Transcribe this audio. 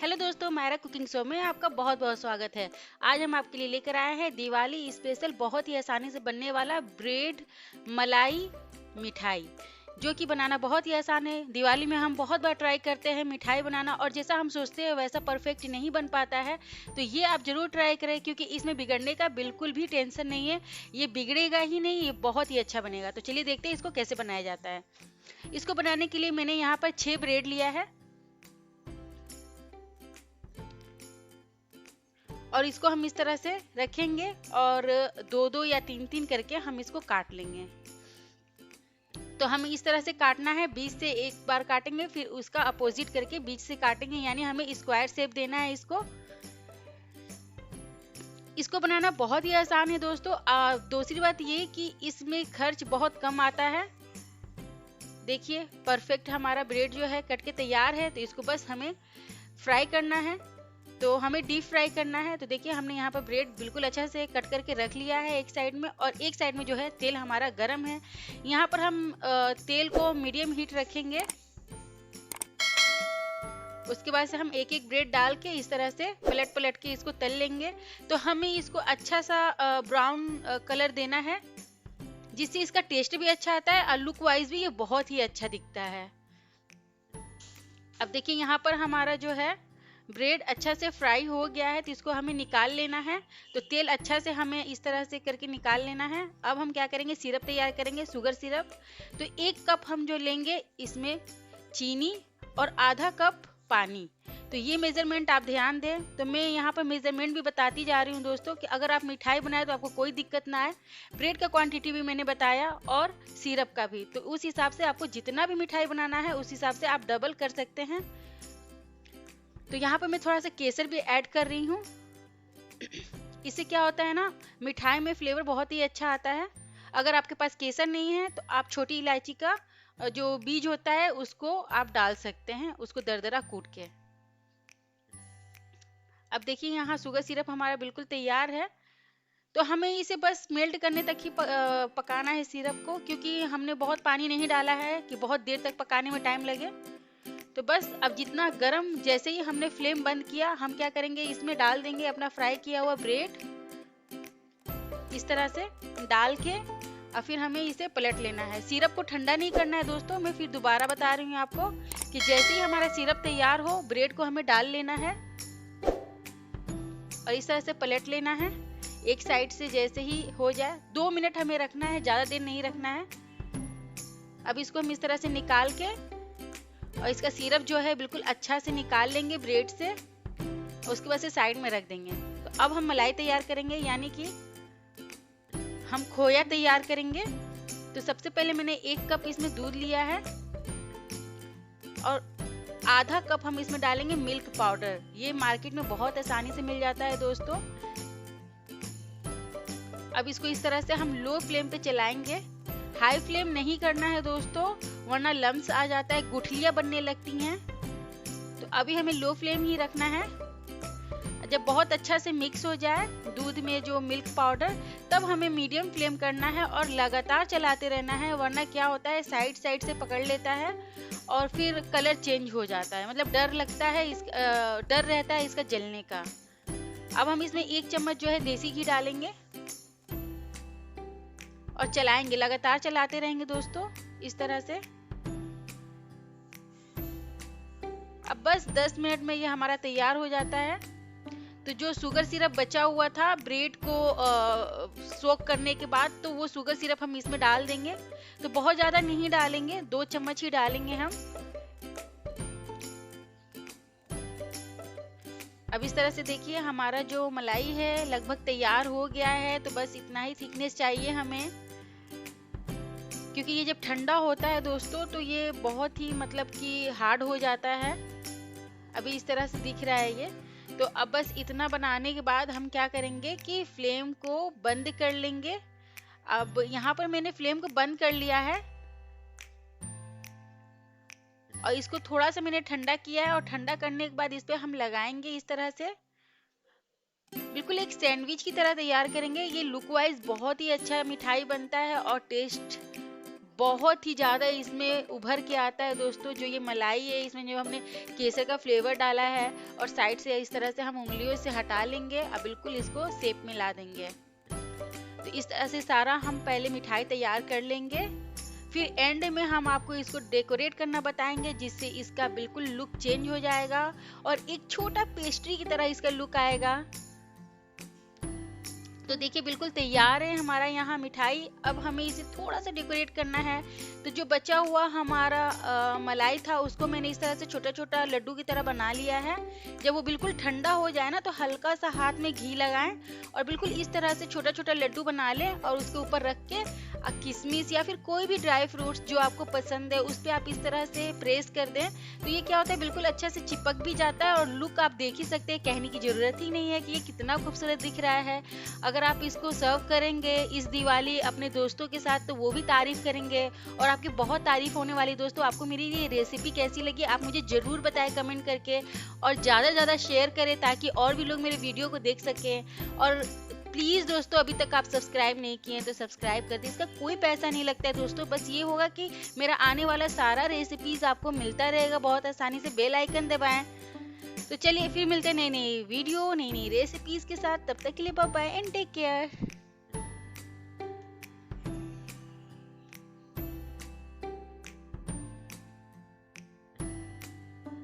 Hello दोस्तों, Myra cooking show में आपका बहुत बहुत स्वागत है। आज हम आपके लिए लेकर आए हैं दिवाली स्पेशल बहुत ही आसानी से बनने वाला ब्रेड मलाई मिठाई, जो कि बनाना बहुत ही आसान है। दिवाली में हम बहुत बार ट्राई करते हैं मिठाई बनाना, और जैसा हम सोचते हैं वैसा परफेक्ट नहीं बन पाता है। तो ये आप जरूर ट्राई करें, क्योंकि इसमें बिगड़ने का बिल्कुल भी टेंशन नहीं है। ये बिगड़ेगा ही नहीं, ये बहुत ही अच्छा बनेगा। तो चलिए देखते हैं इसको कैसे बनाया जाता है। इसको बनाने के लिए मैंने यहाँ पर 6 ब्रेड लिया है, और इसको हम इस तरह से रखेंगे और दो दो या तीन तीन करके हम इसको काट लेंगे। तो हमें इस तरह से काटना है, बीच से एक बार काटेंगे, फिर उसका अपोजिट करके बीच से काटेंगे, यानी हमें स्क्वायर शेप देना है इसको बनाना बहुत ही आसान है दोस्तों। दूसरी बात ये कि इसमें खर्च बहुत कम आता है। देखिए परफेक्ट हमारा ब्रेड जो है कट के तैयार है। तो इसको बस हमें फ्राई करना है, तो हमें डीप फ्राई करना है। तो देखिए हमने यहाँ पर ब्रेड बिल्कुल अच्छा से कट करके रख लिया है एक साइड में, और एक साइड में जो है तेल हमारा गरम है। यहाँ पर हम तेल को मीडियम हीट रखेंगे। उसके बाद से हम एक एक ब्रेड डाल के इस तरह से पलट पलट के इसको तल लेंगे। तो हमें इसको अच्छा सा ब्राउन कलर देना है, जिससे इसका टेस्ट भी अच्छा आता है और लुक वाइज भी ये बहुत ही अच्छा दिखता है। अब देखिए यहाँ पर हमारा जो है ब्रेड अच्छा से फ्राई हो गया है, तो इसको हमें निकाल लेना है। तो तेल अच्छा से हमें इस तरह से करके निकाल लेना है। अब हम क्या करेंगे, सिरप तैयार करेंगे, शुगर सिरप। तो 1 कप हम जो लेंगे इसमें चीनी और आधा कप पानी। तो ये मेजरमेंट आप ध्यान दें। तो मैं यहाँ पर मेजरमेंट भी बताती जा रही हूँ दोस्तों, कि अगर आप मिठाई बनाए तो आपको कोई दिक्कत ना आए। ब्रेड का क्वांटिटी भी मैंने बताया और सिरप का भी। तो उस हिसाब से आपको जितना भी मिठाई बनाना है उस हिसाब से आप डबल कर सकते हैं। तो यहाँ पर मैं थोड़ा सा केसर भी ऐड कर रही हूँ। इससे क्या होता है ना, मिठाई में फ्लेवर बहुत ही अच्छा आता है। अगर आपके पास केसर नहीं है तो आप छोटी इलायची का जो बीज होता है उसको आप डाल सकते हैं, उसको दरदरा कूट के। अब देखिए यहाँ शुगर सिरप हमारा बिल्कुल तैयार है। तो हमें इसे बस मेल्ट करने तक ही पकाना है सिरप को, क्योंकि हमने बहुत पानी नहीं डाला है कि बहुत देर तक पकाने में टाइम लगे। तो बस अब जितना गरम, जैसे ही हमने फ्लेम बंद किया, हम क्या करेंगे, इसमें डाल देंगे अपना फ्राई किया हुआ ब्रेड। इस तरह से डाल के और फिर हमें इसे पलट लेना है। सिरप को ठंडा नहीं करना है दोस्तों। मैं फिर दोबारा बता रही हूँ आपको कि जैसे ही हमारा सिरप तैयार हो, ब्रेड को हमें डाल लेना है और इस तरह से पलट लेना है। एक साइड से जैसे ही हो जाए, 2 मिनट हमें रखना है, ज्यादा देर नहीं रखना है। अब इसको हम इस तरह से निकाल के, और इसका सिरप जो है बिल्कुल अच्छा से निकाल लेंगे ब्रेड से, उसके बाद से साइड में रख देंगे। तो अब हम मलाई तैयार करेंगे, यानी कि हम खोया तैयार करेंगे। तो सबसे पहले मैंने 1 कप इसमें दूध लिया है, और आधा कप हम इसमें डालेंगे मिल्क पाउडर। ये मार्केट में बहुत आसानी से मिल जाता है दोस्तों। अब इसको इस तरह से हम लो फ्लेम पे चलाएंगे। हाई फ्लेम नहीं करना है दोस्तों, वरना लम्स आ जाता है, गुठलियां बनने लगती हैं। तो अभी हमें लो फ्लेम ही रखना है। जब बहुत अच्छा से मिक्स हो जाए दूध में जो मिल्क पाउडर, तब हमें मीडियम फ्लेम करना है और लगातार चलाते रहना है, वरना क्या होता है, साइड साइड से पकड़ लेता है और फिर कलर चेंज हो जाता है। मतलब डर लगता है, डर रहता है इसका जलने का। अब हम इसमें 1 चम्मच जो है देसी घी डालेंगे और चलाएंगे, लगातार चलाते रहेंगे दोस्तों इस तरह से। अब बस 10 मिनट में ये हमारा तैयार हो जाता है। तो जो शुगर सिरप बचा हुआ था ब्रेड को सोक करने के बाद, तो वो शुगर सिरप हम इसमें डाल देंगे। तो बहुत ज्यादा नहीं डालेंगे, 2 चम्मच ही डालेंगे हम। अब इस तरह से देखिए हमारा जो मलाई है लगभग तैयार हो गया है। तो बस इतना ही थिकनेस चाहिए हमें, क्योंकि ये जब ठंडा होता है दोस्तों तो ये बहुत ही मतलब कि हार्ड हो जाता है। अभी इस तरह से दिख रहा है ये। तो अब बस इतना बनाने के बाद हम क्या करेंगे कि फ्लेम को बंद कर लेंगे। अब यहाँ पर मैंने फ्लेम को बंद कर लिया है और इसको थोड़ा सा मैंने ठंडा किया है, और ठंडा करने के बाद इस पे हम लगाएंगे इस तरह से, बिल्कुल एक सैंडविच की तरह तैयार करेंगे। ये लुक वाइज बहुत ही अच्छा मिठाई बनता है और टेस्ट बहुत ही ज़्यादा इसमें उभर के आता है दोस्तों। जो ये मलाई है इसमें जो हमने केसर का फ्लेवर डाला है, और साइड से इस तरह से हम उंगलियों से हटा लेंगे और बिल्कुल इसको शेप में ला देंगे। तो इस तरह से सारा हम पहले मिठाई तैयार कर लेंगे, फिर एंड में हम आपको इसको डेकोरेट करना बताएंगे, जिससे इसका बिल्कुल लुक चेंज हो जाएगा और एक छोटा पेस्ट्री की तरह इसका लुक आएगा। तो देखिए बिल्कुल तैयार है हमारा यहाँ मिठाई। अब हमें इसे थोड़ा सा डेकोरेट करना है। तो जो बचा हुआ हमारा मलाई था उसको मैंने इस तरह से छोटा छोटा लड्डू की तरह बना लिया है। जब वो बिल्कुल ठंडा हो जाए ना, तो हल्का सा हाथ में घी लगाएं और बिल्कुल इस तरह से छोटा छोटा लड्डू बना लें, और उसके ऊपर रख के किशमिश या फिर कोई भी ड्राई फ्रूट्स जो आपको पसंद है उस पर आप इस तरह से प्रेस कर दें। तो ये क्या होता है, बिल्कुल अच्छा से चिपक भी जाता है और लुक आप देख ही सकते हैं, कहने की जरूरत ही नहीं है कि ये कितना खूबसूरत दिख रहा है। अगर आप इसको सर्व करेंगे इस दिवाली अपने दोस्तों के साथ, तो वो भी तारीफ करेंगे और आपकी बहुत तारीफ होने वाली। दोस्तों, आपको मेरी ये रेसिपी कैसी लगी आप मुझे जरूर बताएं कमेंट करके, और ज़्यादा ज़्यादा शेयर करें ताकि और भी लोग मेरे वीडियो को देख सकें। और प्लीज़ दोस्तों, अभी तक आप सब्सक्राइब नहीं किए हैं तो सब्सक्राइब कर दें। इसका कोई पैसा नहीं लगता है दोस्तों, बस ये होगा कि मेरा आने वाला सारा रेसिपीज़ आपको मिलता रहेगा बहुत आसानी से। बेल आइकन दबाएं। तो चलिए फिर मिलते हैं नई नई वीडियो, नई नई रेसिपीज़ के साथ। तब तक के लिए bye bye and take care.